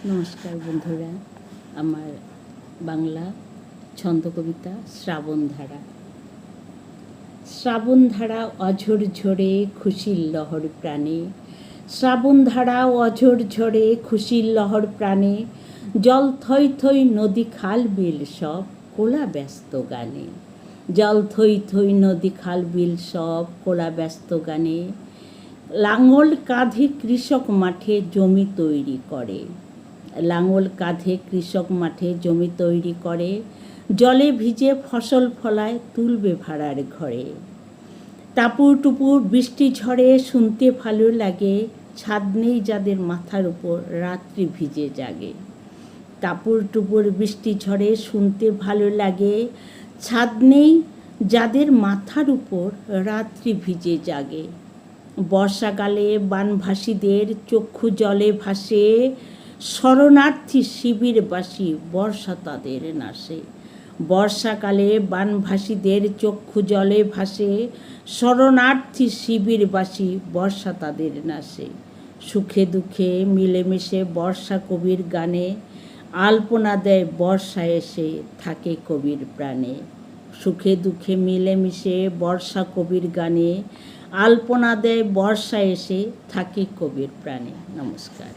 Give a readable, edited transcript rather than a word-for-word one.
নমস্কার বন্ধুরা, আমার বাংলা ছন্দ কবিতা শ্রাবণধারা। শ্রাবণধারা অঝোর ঝরে খুশির লহর প্রাণে, শ্রাবণধারা অঝোর ঝরে খুশির লহর প্রাণে, জল থই থই নদী খাল বিল সব কোলা ব্যস্ত গানে, জল থই থই নদী খাল বিল সব কোলা ব্যস্ত গানে। লাঙল কাঁধে কৃষক মাঠে জমি তৈরি করে, লাঙল কাঁধে কৃষক মাঠে জমি তৈরি করে, জলে ভিজে ফসল ফলায় তুলবে ভাড়ার ঘরে। টাপুর টুপুর বৃষ্টি ঝড়ে শুনতে ভালো লাগে, ছাদ নেই যাদের মাথার উপর রাত্রি ভিজে জাগে। টাপুর টুপুর বৃষ্টি ঝড়ে শুনতে ভালো লাগে, ছাদ নেই যাদের মাথার উপর রাত্রি ভিজে জাগে। বর্ষাকালে বানভাসীদের চক্ষু জলে ভাসে, শরণার্থী শিবিরবাসী বর্ষা তাদের নাশে। বর্ষাকালে বানভাসীদের চক্ষু জলে ভাসে, শরণার্থী শিবিরবাসী বর্ষা তাদের নাশে। সুখে দুঃখে মিলেমিশে বর্ষা কবির গানে, আলপনা দেয় বর্ষা এসে থাকে কবির প্রাণে। সুখে দুঃখে মিলেমিশে বর্ষা কবির গানে, আলপনা দেয় বর্ষা এসে থাকে কবির প্রাণে। নমস্কার।